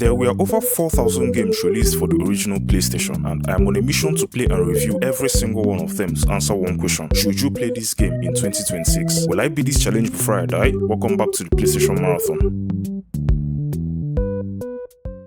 There were over 4,000 games released for the original PlayStation, and I am on a mission to play and review every single one of them to answer one question: should you play this game in 2026? Will I beat this challenge before I die? Welcome back to the PlayStation Marathon.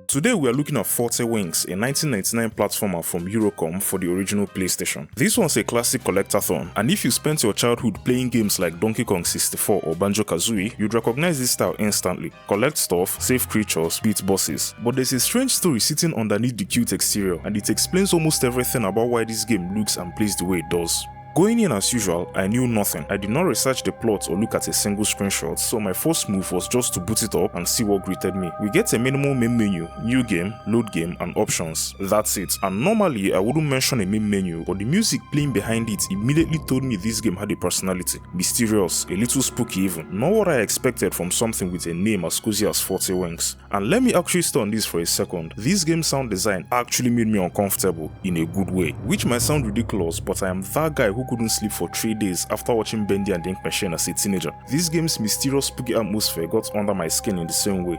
Today we are looking at 40 Wings, a 1999 platformer from Eurocom for the original PlayStation. This one's a classic collectathon, and if you spent your childhood playing games like Donkey Kong 64 or Banjo-Kazooie, you'd recognize this style instantly. Collect stuff, save creatures, beat bosses. But there's a strange story sitting underneath the cute exterior, and it explains almost everything about why this game looks and plays the way it does. Going in as usual, I knew nothing. I did not research the plot or look at a single screenshot, so my first move was just to boot it up and see what greeted me. We get a minimal main menu, new game, load game, and options. That's it. And normally I wouldn't mention a main menu, but the music playing behind it immediately told me this game had a personality. Mysterious, a little spooky even. Not what I expected from something with a name as cozy as 40 Wings. And let me actually stay on this for a second. This game's sound design actually made me uncomfortable in a good way, which might sound ridiculous, but I am that guy who couldn't sleep for 3 days after watching Bendy and the Ink Machine as a teenager. This game's mysterious spooky atmosphere got under my skin in the same way.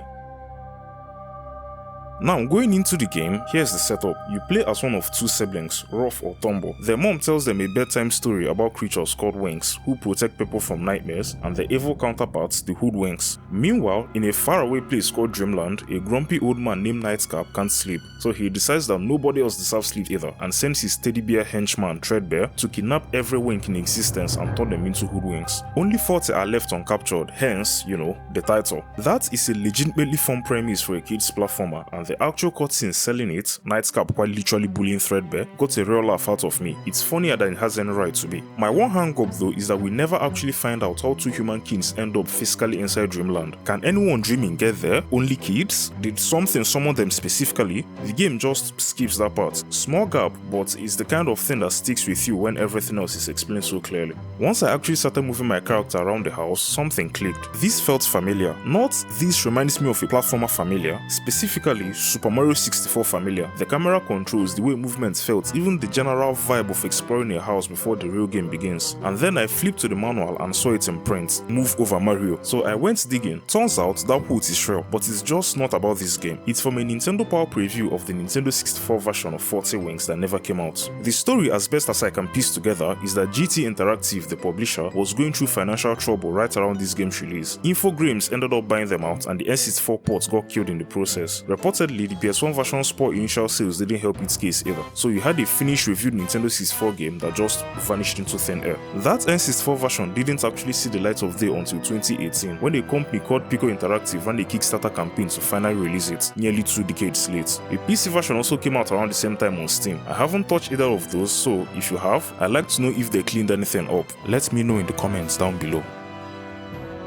Now, going into the game, here's the setup. You play as one of two siblings, Ruff or Tumble. Their mom tells them a bedtime story about creatures called Wings, who protect people from nightmares, and their evil counterparts, the Hoodwinks. Meanwhile, in a faraway place called Dreamland, a grumpy old man named Nightcap can't sleep, so he decides that nobody else deserves sleep either, and sends his teddy bear henchman, Threadbare, to kidnap every Wink in existence and turn them into Hoodwinks. Only 40 are left uncaptured, hence, the title. That is a legitimately fun premise for a kid's platformer, and the actual cutscene selling it, Nightcap quite literally bullying Threadbare, got a real laugh out of me. It's funnier than it has any right to be. My one hang up though is that we never actually find out how two human kings end up physically inside Dreamland. Can anyone dreaming get there? Only kids? Did something summon them specifically? The game just skips that part. Small gap, but it's the kind of thing that sticks with you when everything else is explained so clearly. Once I actually started moving my character around the house, something clicked. This felt familiar. Not this reminds me of a platformer familiar, specifically Super Mario 64 familiar. The camera controls, the way movements felt, even the general vibe of exploring a house before the real game begins. And then I flipped to the manual and saw it in print, Move Over Mario. So I went digging. Turns out that quote is real, but it's just not about this game. It's from a Nintendo Power preview of the Nintendo 64 version of 40 Wings that never came out. The story, as best as I can piece together, is that GT Interactive, the publisher, was going through financial trouble right around this game's release. Infogrames ended up buying them out, and the N64 ports got killed in the process. Reportedly, the PS1 version's poor initial sales didn't help its case either, so you had a finished reviewed Nintendo 64 game that just vanished into thin air. That N64 version didn't actually see the light of day until 2018, when a company called Piko Interactive ran a Kickstarter campaign to finally release it, nearly 2 decades late. A PC version also came out around the same time on Steam. I haven't touched either of those, so if you have, I'd like to know if they cleaned anything up. Let me know in the comments down below.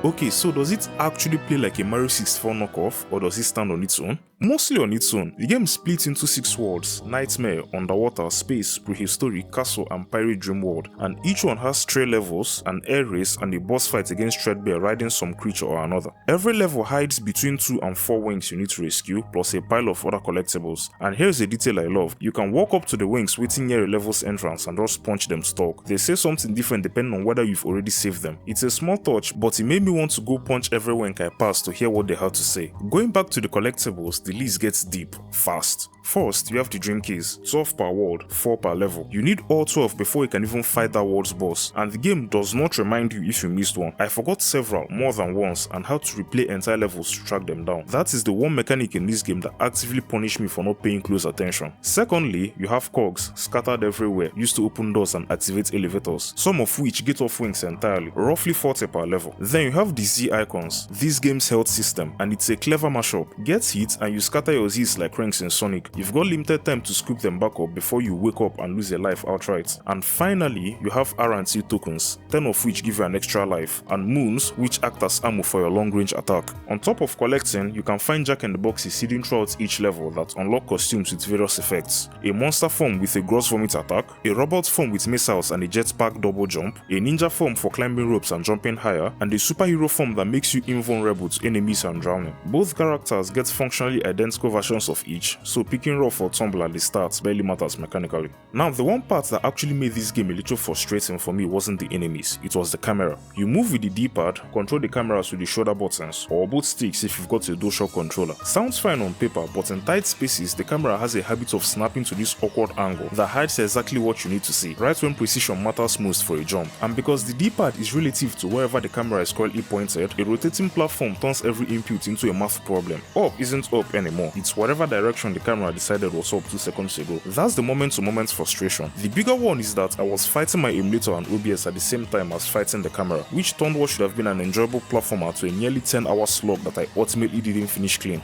Okay, so does it actually play like a Mario 64 knockoff, or does it stand on its own? Mostly on its own. The game splits into 6 worlds: Nightmare, Underwater, Space, Prehistoric, Castle, and Pirate Dream World, and each one has 3 levels, an air race, and a boss fight against Threadbare riding some creature or another. Every level hides between 2 and 4 wings you need to rescue, plus a pile of other collectibles. And here's a detail I love: you can walk up to the wings waiting near a level's entrance and just punch them to talk. They say something different depending on whether you've already saved them. It's a small touch, but it made me want to go punch every wink I pass to hear what they had to say. Going back to the collectibles, the list gets deep, fast. First, you have the Dream Keys, 12 per world, 4 per level. You need all 12 before you can even fight that world's boss, and the game does not remind you if you missed one. I forgot several, more than once, and had to replay entire levels to track them down. That is the one mechanic in this game that actively punished me for not paying close attention. Secondly, you have cogs scattered everywhere, used to open doors and activate elevators, some of which get off wings entirely, roughly 40 per level. Then you have the Z icons, this game's health system, and it's a clever mashup. Get hit and you scatter your Z's like ranks in Sonic. You've got limited time to scoop them back up before you wake up and lose a life outright. And finally, you have R&T tokens, 10 of which give you an extra life, and moons, which act as ammo for your long range attack. On top of collecting, you can find Jack-in-the-Boxes hidden throughout each level that unlock costumes with various effects: a monster form with a gross vomit attack, a robot form with missiles and a jetpack double jump, a ninja form for climbing ropes and jumping higher, and a super superhero form that makes you invulnerable to enemies and drowning. Both characters get functionally identical versions of each, so picking Rough or Tumble at the start barely matters mechanically. Now, the one part that actually made this game a little frustrating for me wasn't the enemies, it was the camera. You move with the D-pad, control the cameras with the shoulder buttons, or both sticks if you've got a DualShock controller. Sounds fine on paper, but in tight spaces, the camera has a habit of snapping to this awkward angle that hides exactly what you need to see, right when precision matters most for a jump. And because the D-pad is relative to wherever the camera is currently pointed, a rotating platform turns every input into a math problem. Up isn't up anymore, it's whatever direction the camera decided was up 2 seconds ago. That's the moment-to-moment frustration. The bigger one is that I was fighting my emulator and OBS at the same time as fighting the camera, which turned what should have been an enjoyable platformer to a nearly 10-hour slog that I ultimately didn't finish clean.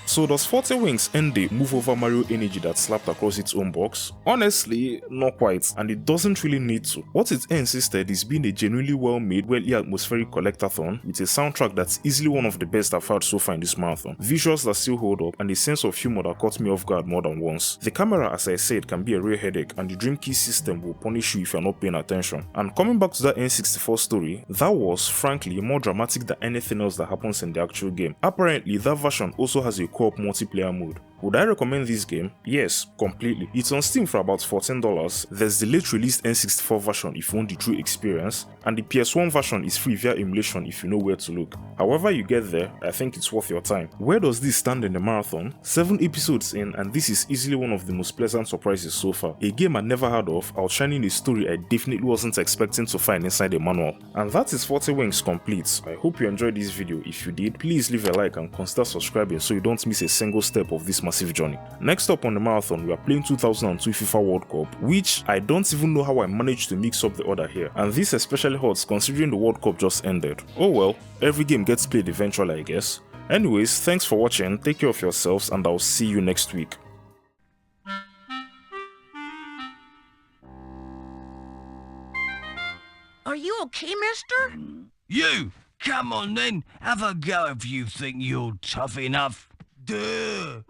So does 40 Wings end the move over Mario energy that slapped across its own box? Honestly, not quite, and it doesn't really need to. What it ends instead is being a genuinely well-made, well atmospheric collectathon with a soundtrack that's easily one of the best I've heard so far in this marathon, visuals that still hold up, and a sense of humor that caught me off guard more than once. The camera, as I said, can be a real headache, and the Dream Key system will punish you if you're not paying attention. And coming back to that N64 story, that was, frankly, more dramatic than anything else that happens in the actual game. Apparently, that version also has a co-op multiplayer mode. Would I recommend this game? Yes, completely. It's on Steam for about $14. There's the late released N64 version if you want the true experience, and the PS1 version is free via emulation if you know where to look. However you get there, I think it's worth your time. Where does this stand in the marathon? 7 episodes in, and this is easily one of the most pleasant surprises so far. A game I never heard of, outshining a story I definitely wasn't expecting to find inside a manual. And that is 40 Wings complete. I hope you enjoyed this video. If you did, please leave a like and consider subscribing so you don't miss a single step of this massive journey. Next up on the marathon, we are playing 2002 FIFA World Cup, which I don't even know how I managed to mix up the order here, and this especially hurts considering the World Cup just ended. Oh well, every game gets played eventually, I guess. Anyways, thanks for watching, take care of yourselves, and I'll see you next week. Are you okay, mister? You! Come on then, have a go if you think you're tough enough. Duh!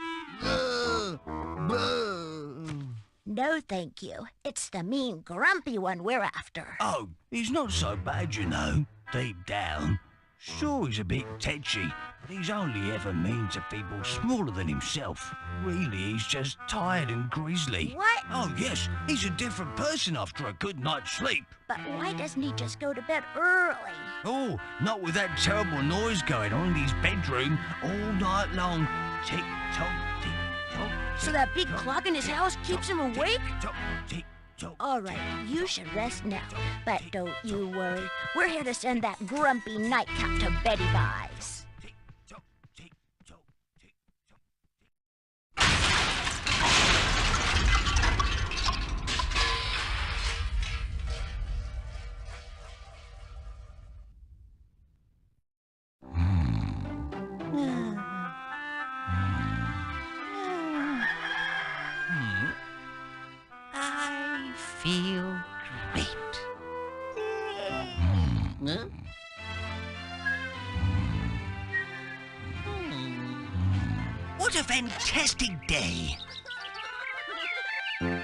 No, thank you. It's the mean, grumpy one we're after. Oh, he's not so bad, you know, deep down. Sure, he's a bit tetchy, but he's only ever mean to people smaller than himself. Really, he's just tired and grisly. What? Oh, yes, he's a different person after a good night's sleep. But why doesn't he just go to bed early? Oh, not with that terrible noise going on in his bedroom all night long. Tick-tock, tick-tock. So that big clock in his house keeps him awake? Tick-tock, tick-tock. All right, you should rest now. But don't you worry. We're here to send that grumpy nightcap to Betty Buys. Tick-tock, tick-tock, tick-tock. I feel great. What a fantastic day! A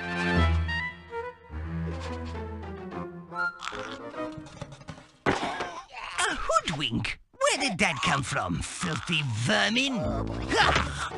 hoodwink? Where did that come from, filthy vermin? Oh boy. Ha!